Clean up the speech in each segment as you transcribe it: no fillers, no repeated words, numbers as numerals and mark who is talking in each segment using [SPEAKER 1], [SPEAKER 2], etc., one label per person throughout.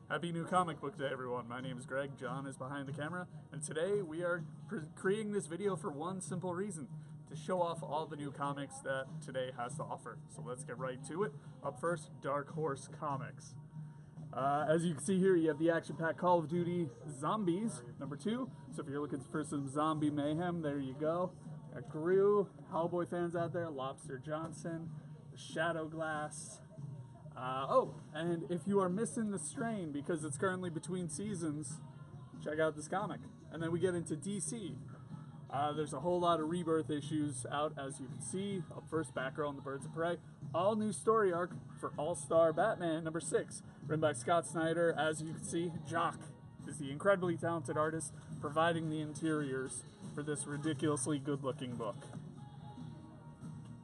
[SPEAKER 1] Happy New Comic Book Day, everyone. My name is Greg. John is behind the camera, and today we are creating this video for one simple reason: to show off all the new comics that today has to offer. So let's get right to it. Up first, Dark Horse Comics. As you can see here, you have the action-packed Call of Duty Zombies, #2. So if you're looking for some zombie mayhem, there you go. Got Gru, Hellboy fans out there, Lobster Johnson, the Shadow Glass. And if you are missing The Strain because it's currently between seasons, check out this comic. And then we get into DC. There's a whole lot of Rebirth issues out, as you can see. Up first, Batgirl and the Birds of Prey. All new story arc for All-Star Batman #6, written by Scott Snyder. As you can see, Jock is the incredibly talented artist providing the interiors for this ridiculously good-looking book.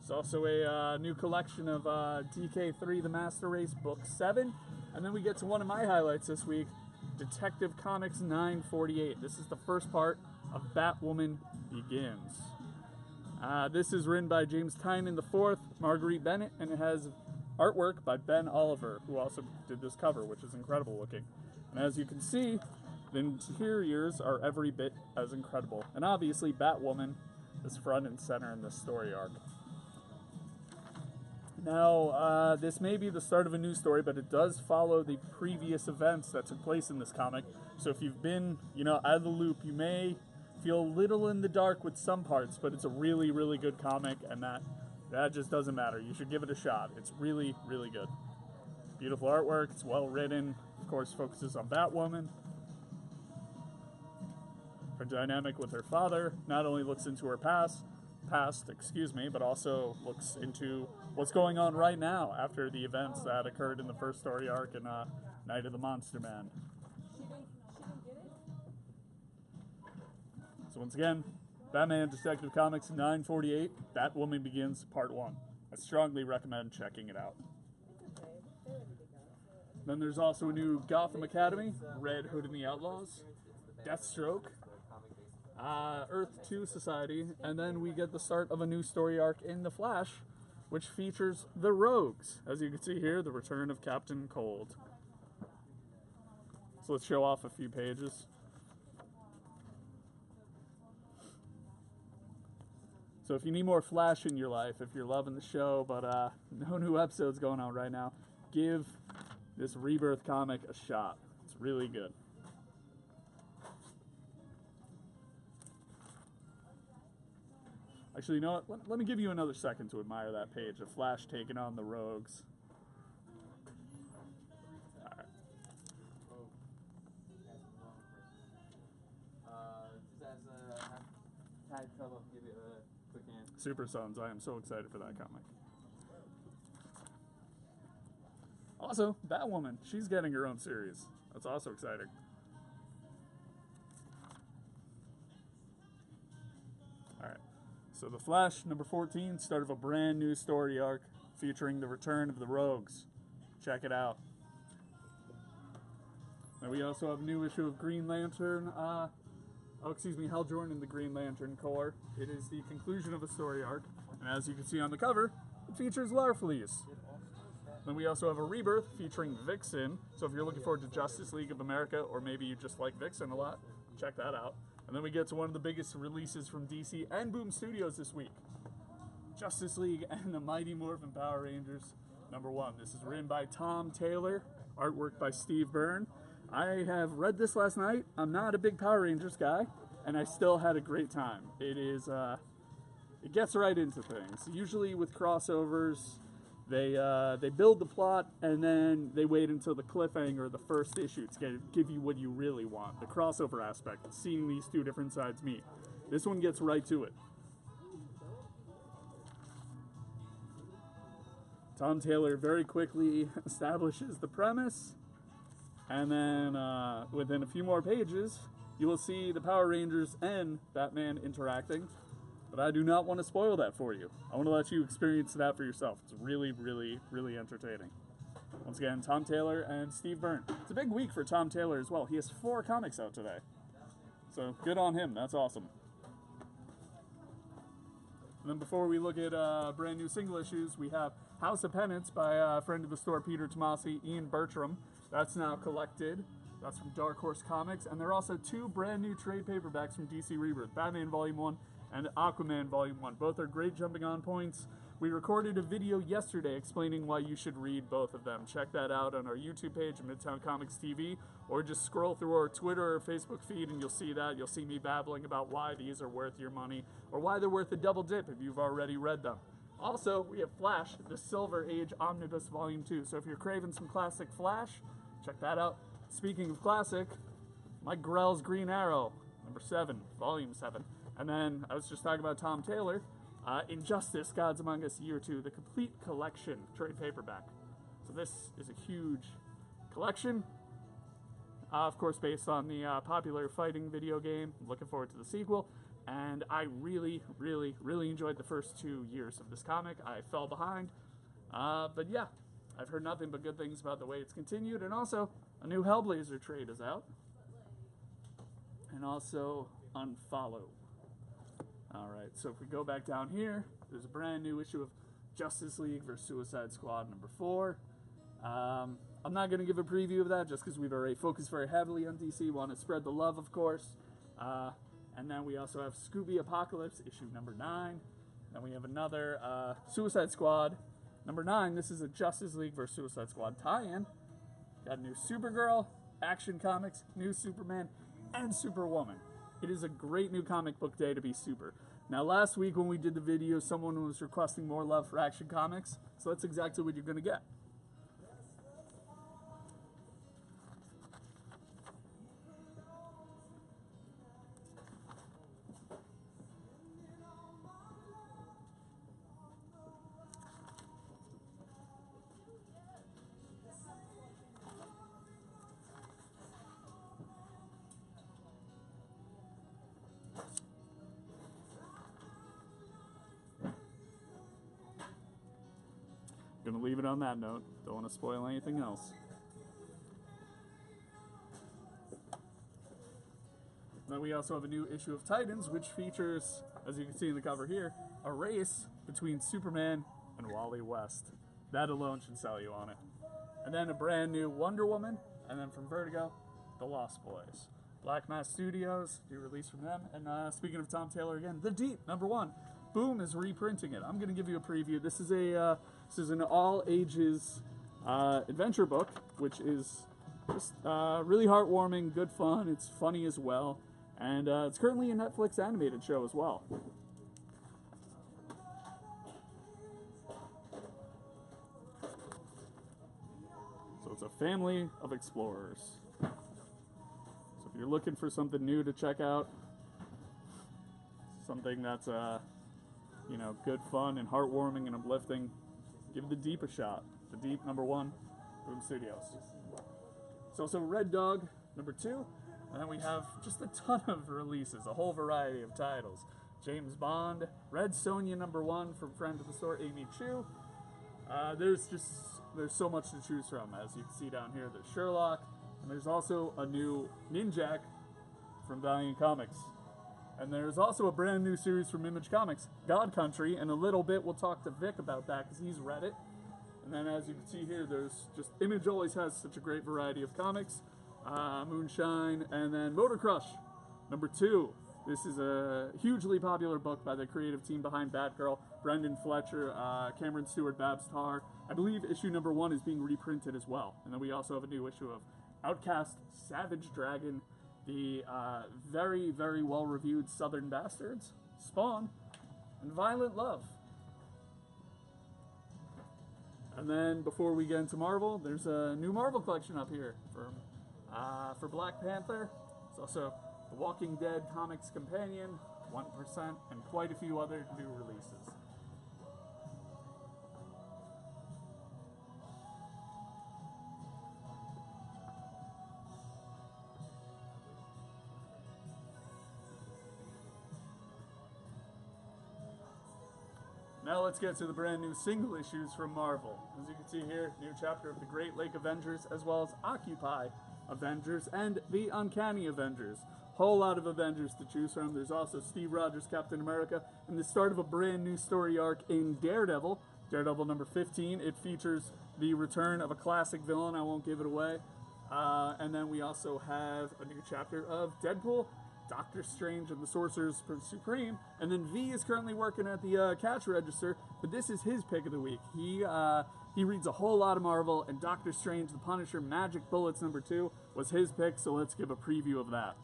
[SPEAKER 1] It's also a new collection of DK3, The Master Race, Book 7. And then we get to one of my highlights this week, Detective Comics 948. This is the first part of Batwoman Begins. This is written by James Tynion IV, Marguerite Bennett, and it has artwork by Ben Oliver, who also did this cover, which is incredible looking. And as you can see, the interiors are every bit as incredible. And obviously, Batwoman is front and center in this story arc. Now, this may be the start of a new story, but it does follow the previous events that took place in this comic. So if you've been, out of the loop, you may feel a little in the dark with some parts, but it's a really, really good comic, and that just doesn't matter. You should give it a shot. It's really, really good. Beautiful artwork. It's well written. Of course, focuses on Batwoman. Her dynamic with her father not only looks into her past, but also looks into what's going on right now after the events that occurred in the first story arc in Night of the Monster Man. So once again, Batman Detective Comics 948, Batwoman Begins, Part 1. I strongly recommend checking it out. Then there's also a new Gotham Academy, Red Hood and the Outlaws, Deathstroke, Earth 2 Society, and then we get the start of a new story arc in The Flash, which features the Rogues. As you can see here, the return of Captain Cold. So let's show off a few pages. So if you need more Flash in your life, if you're loving the show, but no new episodes going on right now, give this Rebirth comic a shot. It's really good. Actually, you know what? Let me give you another second to admire that page of Flash taking on the Rogues. All right.
[SPEAKER 2] Give you a quick hand.
[SPEAKER 1] Super Sons. I am so excited for that comic. Also, Batwoman. She's getting her own series. That's also exciting. All right. So The Flash, #14, start of a brand new story arc featuring the return of the Rogues. Check it out. And we also have a new issue of Green Lantern. Hal Jordan and the Green Lantern Corps. It is the conclusion of a story arc, and as you can see on the cover, it features Larfleeze. Then we also have a Rebirth featuring Vixen. So if you're looking forward to Justice League of America, or maybe you just like Vixen a lot, check that out. And then we get to one of the biggest releases from DC and Boom Studios this week. Justice League and the Mighty Morphin Power Rangers, #1. This is written by Tom Taylor, artwork by Steve Byrne. I have read this last night. I'm not a big Power Rangers guy, and I still had a great time. It gets right into things. Usually with crossovers, they build the plot and then they wait until the cliffhanger of the first issue to give you what you really want, the crossover aspect, seeing these two different sides meet. This one gets right to it. Tom Taylor very quickly establishes the premise, and then within a few more pages, you will see the Power Rangers and Batman interacting. But I do not want to spoil that for you. I want to let you experience that for yourself. It's really, really, really entertaining. Once again, Tom Taylor and Steve Byrne. It's a big week for Tom Taylor as well. He has 4 comics out today. So good on him. That's awesome. And then before we look at brand new single issues, we have House of Penance by a friend of the store, Peter Tomasi, Ian Bertram. That's now collected. That's from Dark Horse Comics. And there are also 2 brand new trade paperbacks from DC Rebirth, Batman Volume 1 and Aquaman Volume 1. Both are great jumping on points. We recorded a video yesterday explaining why you should read both of them. Check that out on our YouTube page, Midtown Comics TV, or just scroll through our Twitter or Facebook feed and you'll see that. You'll see me babbling about why these are worth your money, or why they're worth a double dip if you've already read them. Also, we have Flash, the Silver Age Omnibus Volume 2. So if you're craving some classic Flash, check that out. Speaking of classic, Mike Grell's Green Arrow, number 7, Volume 7. And then, I was just talking about Tom Taylor, Injustice, Gods Among Us Year 2, the complete collection trade paperback. So this is a huge collection, of course based on the popular fighting video game. I'm looking forward to the sequel, and I really enjoyed the first 2 years of this comic. I fell behind, but yeah, I've heard nothing but good things about the way it's continued, and also a new Hellblazer trade is out, and also Unfollow. Alright, so if we go back down here, there's a brand new issue of Justice League vs. Suicide Squad number 4. I'm not going to give a preview of that just because we've already focused very heavily on DC. Want to spread the love, of course. And then we also have Scooby Apocalypse issue number 9. Then we have another Suicide Squad number 9. This is a Justice League vs. Suicide Squad tie-in. Got new Supergirl, Action Comics, new Superman, and Superwoman. It is a great new comic book day to be super. Now, last week when we did the video, someone was requesting more love for Action Comics, so that's exactly what you're going to get. Gonna leave it on that note. Don't want to spoil anything else. Then we also have a new issue of Titans, which features, as you can see in the cover here, a race between Superman and Wally West. That alone should sell you on it. And then a brand new Wonder Woman, and then from Vertigo, The Lost Boys. Black Mass Studios, new release from them. And speaking of Tom Taylor again, The Deep, number 1. Boom is reprinting it. I'm going to give you a preview. This is an all-ages adventure book, which is just really heartwarming, good fun. It's funny as well. And it's currently a Netflix animated show as well. So it's a family of explorers. So if you're looking for something new to check out, something that's you know, good fun and heartwarming and uplifting, give The Deep a shot. The Deep, number 1, Boom Studios. So Red Dog, number 2, and then we have just a ton of releases, a whole variety of titles. James Bond, Red Sonja, number 1, from friend of the store, Amy Chu. There's so much to choose from. As you can see down here, there's Sherlock, and there's also a new Ninjak from Valiant Comics. And there's also a brand new series from Image Comics, God Country, and a little bit we'll talk to Vic about that because he's read it. And then as you can see here, there's just, Image always has such a great variety of comics. Moonshine, and then Motor Crush, number 2. This is a hugely popular book by the creative team behind Batgirl, Brendan Fletcher, Cameron Stewart, Babs Tarr. I believe issue number 1 is being reprinted as well. And then we also have a new issue of Outcast, Savage Dragon, the very well-reviewed Southern Bastards, Spawn, and Violent Love. And then before we get into Marvel, there's a new Marvel collection up here for Black Panther. It's also The Walking Dead Comics Companion, 1%, and quite a few other new releases. Now let's get to the brand new single issues from Marvel. As you can see here, new chapter of the Great Lake Avengers, as well as Occupy Avengers and the Uncanny Avengers. Whole lot of Avengers to choose from. There's also Steve Rogers, Captain America, and the start of a brand new story arc in Daredevil, Daredevil number 15, it features the return of a classic villain. I won't give it away. And then we also have a new chapter of Deadpool, Doctor Strange and the Sorcerer Supreme, and then V is currently working at the cash register, but this is his pick of the week. He reads a whole lot of Marvel, and Doctor Strange, the Punisher, Magic Bullets number 2 was his pick, so let's give a preview of that.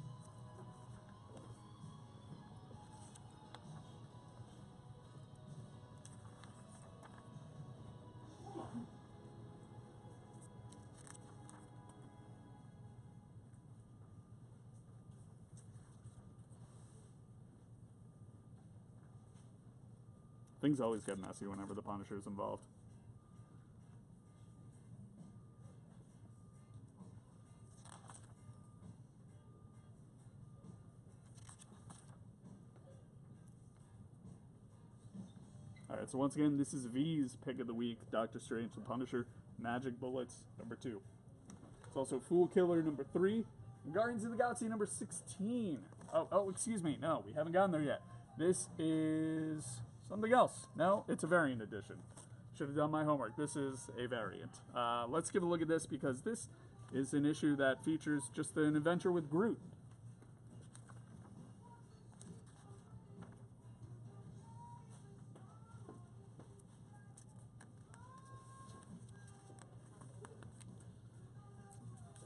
[SPEAKER 1] Things always get messy whenever the Punisher is involved. Alright, so once again, this is V's pick of the week, Doctor Strange and Punisher, Magic Bullets number 2. It's also Fool Killer number 3, and Guardians of the Galaxy number 16. Oh, excuse me, no, we haven't gotten there yet. This is something else. No, it's a variant edition. Should have done my homework. This is a variant. Let's give a look at this because this is an issue that features just an adventure with Groot.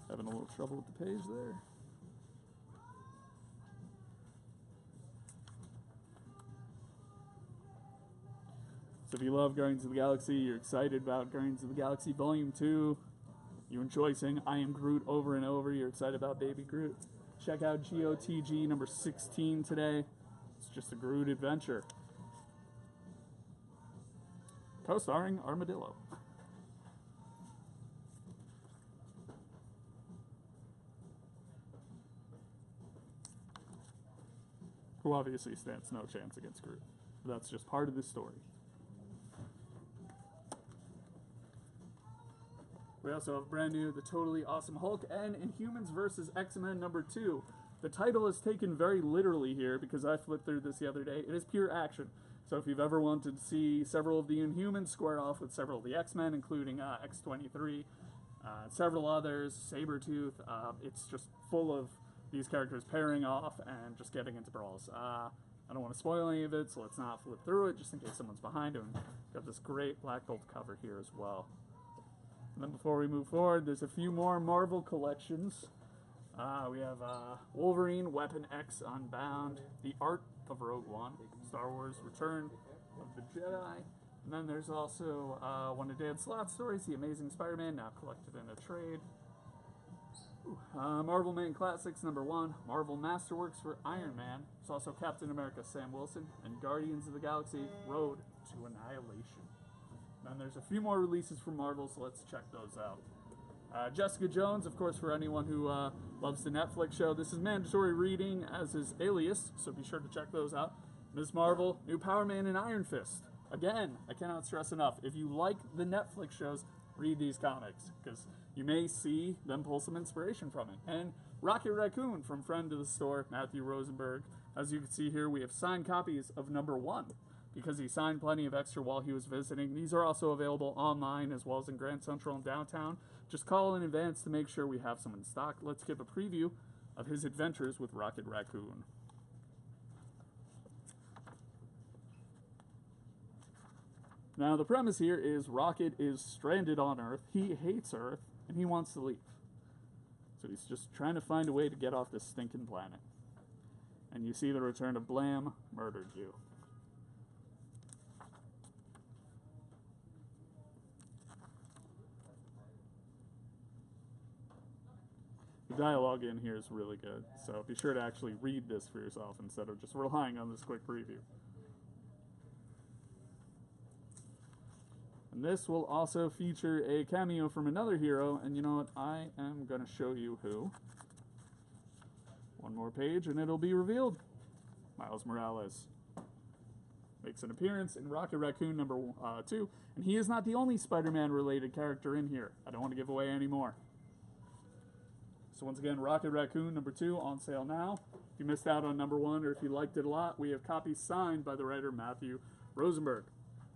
[SPEAKER 1] Having a little trouble with the page there. So if you love Guardians of the Galaxy, you're excited about Guardians of the Galaxy Volume 2, you enjoy saying I am Groot over and over, you're excited about Baby Groot, check out GOTG number 16 today. It's just a Groot adventure. Co-starring Armadillo. Who obviously stands no chance against Groot. But that's just part of the story. We also have brand new The Totally Awesome Hulk and Inhumans vs. X-Men number 2. The title is taken very literally here because I flipped through this the other day. It is pure action. So if you've ever wanted to see several of the Inhumans square off with several of the X-Men, including X-23, several others, Sabretooth, it's just full of these characters pairing off and just getting into brawls. I don't want to spoil any of it, so let's not flip through it just in case someone's behind him. We have this great Black Bolt cover here as well. And then before we move forward, there's a few more Marvel collections. We have Wolverine, Weapon X Unbound, The Art of Rogue One, Star Wars Return of the Jedi. And then there's also one of Dan Slott's stories, The Amazing Spider-Man, now collected in a trade. Marvel Main Classics number 1, Marvel Masterworks for Iron Man. There's also Captain America Sam Wilson, and Guardians of the Galaxy Road to Annihilation. And there's a few more releases from Marvel, so let's check those out. Jessica Jones, of course, for anyone who loves the Netflix show. This is mandatory reading, as is Alias, so be sure to check those out. Ms. Marvel, New Power Man, and Iron Fist. Again, I cannot stress enough, if you like the Netflix shows, read these comics, because you may see them pull some inspiration from it. And Rocket Raccoon from friend of the store, Matthew Rosenberg. As you can see here, we have signed copies of number 1. Because he signed plenty of extra while he was visiting. These are also available online as well as in Grand Central and downtown. Just call in advance to make sure we have some in stock. Let's give a preview of his adventures with Rocket Raccoon. Now the premise here is Rocket is stranded on Earth. He hates Earth and he wants to leave. So he's just trying to find a way to get off this stinking planet. And you see the return of Blam Murdered You. The dialogue in here is really good, so be sure to actually read this for yourself instead of just relying on this quick preview. And this will also feature a cameo from another hero, and you know what, I am going to show you who. One more page and it'll be revealed. Miles Morales makes an appearance in Rocket Raccoon number 2, and he is not the only Spider-Man related character in here. I don't want to give away any more. So once again, Rocket Raccoon number 2 on sale now. If you missed out on number 1 or if you liked it a lot, we have copies signed by the writer Matthew Rosenberg.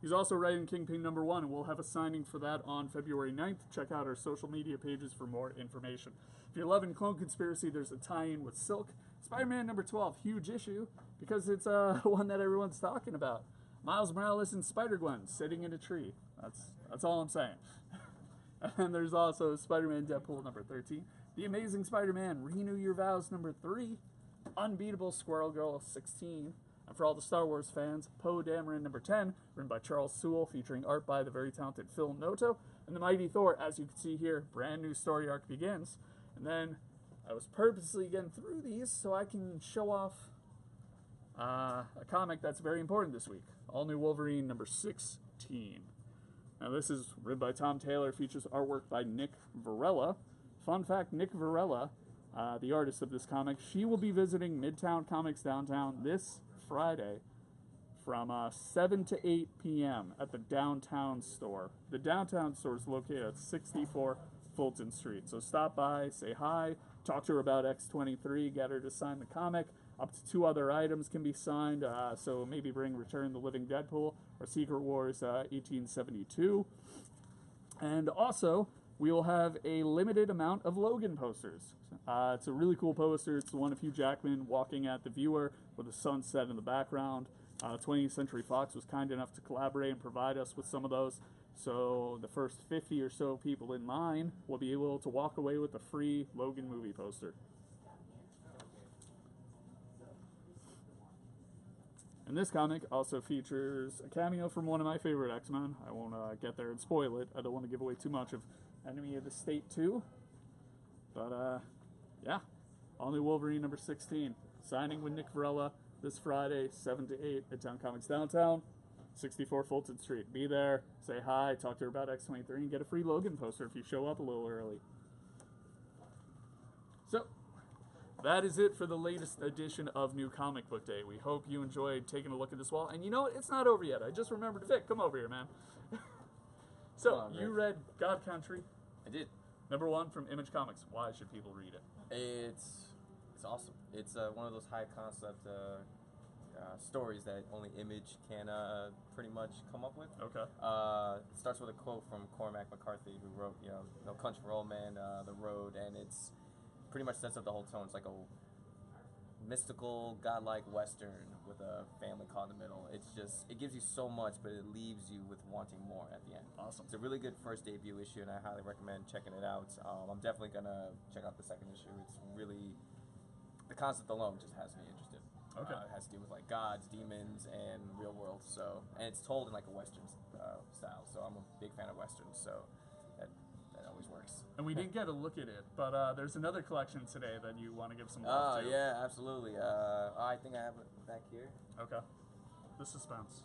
[SPEAKER 1] He's also writing Kingpin #1, and we'll have a signing for that on February 9th. Check out our social media pages for more information. If you're loving Clone Conspiracy, there's a tie-in with Silk. Spider-Man #12, huge issue, because it's one that everyone's talking about. Miles Morales and Spider-Gwen sitting in a tree. That's all I'm saying. And there's also Spider-Man Deadpool #13. The Amazing Spider-Man Renew Your Vows #3. Unbeatable Squirrel Girl 16. And for all the Star Wars fans, Poe Dameron #10, written by Charles Sewell, featuring art by the very talented Phil Noto. And The Mighty Thor, as you can see here, brand new story arc begins. And then I was purposely getting through these so I can show off a comic that's very important this week. All New Wolverine #16. Now this is written by Tom Taylor, features artwork by Nick Varela. Fun fact, Nick Varela, the artist of this comic, she will be visiting Midtown Comics Downtown this Friday from 7 to 8 p.m. at the Downtown Store. The Downtown Store is located at 64 Fulton Street. So stop by, say hi, talk to her about X-23, get her to sign the comic. Up to 2 other items can be signed, so maybe bring Return the Living Deadpool or Secret Wars 1872. And also, we will have a limited amount of Logan posters. It's a really cool poster. It's the one of Hugh Jackman walking at the viewer with the sunset in the background. 20th Century Fox was kind enough to collaborate and provide us with some of those. So the first 50 or so people in line will be able to walk away with a free Logan movie poster. And this comic also features a cameo from one of my favorite X-Men. I won't get there and spoil it. I don't want to give away too much of Enemy of the State 2. But, yeah. All New Wolverine #16. Signing with Nick Varela this Friday, 7 to 8 at Midtown Comics Downtown, 64 Fulton Street. Be there, say hi, talk to her about X-23, and get a free Logan poster if you show up a little early. So, that is it for the latest edition of New Comic Book Day. We hope you enjoyed taking a look at this wall. And you know what? It's not over yet. I just remembered, Vic, come over here, man. So, you read God Country.
[SPEAKER 3] I did.
[SPEAKER 1] #1 from Image Comics. Why should people read it?
[SPEAKER 3] It's awesome. It's one of those high concept stories that only Image can pretty much come up with.
[SPEAKER 1] Okay.
[SPEAKER 3] It starts with a quote from Cormac McCarthy, who wrote, No Country for Old Men, The Road, and it's pretty much sets up the whole tone. It's like a mystical, godlike Western with a family caught in the middle. It gives you so much, but it leaves you with wanting more at the end.
[SPEAKER 1] Awesome.
[SPEAKER 3] It's a really good first debut issue, and I highly recommend checking it out. I'm definitely gonna check out the second issue. It's really, the concept alone just has me interested.
[SPEAKER 1] Okay.
[SPEAKER 3] It has to do with like gods, demons, and real world. So, and it's told in like a Western style. So I'm a big fan of Westerns. So that always works.
[SPEAKER 1] And we didn't get a look at it, but there's another collection today that you want to give some love to.
[SPEAKER 3] Yeah, absolutely. I think I have it back here.
[SPEAKER 1] Okay. The suspense.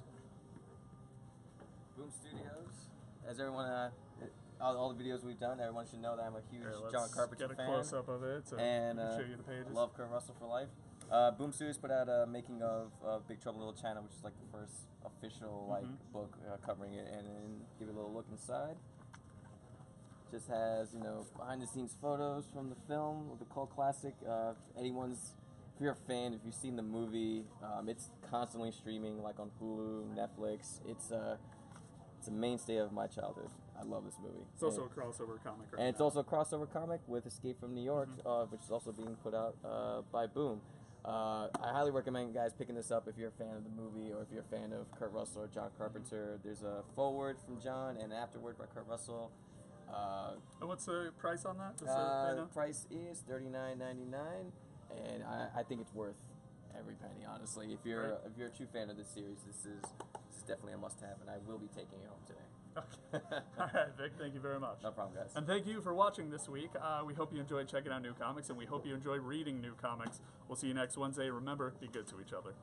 [SPEAKER 3] Boom Studios. As everyone, all the videos we've done, everyone should know that I'm a huge John Carpenter fan.
[SPEAKER 1] Get a close up of it so
[SPEAKER 3] and
[SPEAKER 1] I can show you the pages.
[SPEAKER 3] Love Kurt Russell for life. Boom Studios put out a making of Big Trouble in Little China, which is like the first official book covering it, and then give you a little look inside. Just has behind the scenes photos from the film with the cult classic. If you're a fan, if you've seen the movie, it's constantly streaming like on Hulu, Netflix. It's a mainstay of my childhood. I love this movie.
[SPEAKER 1] It's also a crossover comic, right?
[SPEAKER 3] And it's also a crossover comic with Escape from New York, which is also being put out by Boom. I highly recommend guys picking this up if you're a fan of the movie or if you're a fan of Kurt Russell or John Carpenter. There's a foreword from John and an afterword by Kurt Russell.
[SPEAKER 1] And what's the price on that?
[SPEAKER 3] Price is $39.99, and I think it's worth every penny. Honestly, if you're a true fan of this series, this is definitely a must-have, and I will be taking it home today.
[SPEAKER 1] Okay. All right, Vic. Thank you very much.
[SPEAKER 3] No problem, guys.
[SPEAKER 1] And thank you for watching this week. We hope you enjoyed checking out new comics, and we hope you enjoyed reading new comics. We'll see you next Wednesday. Remember, be good to each other.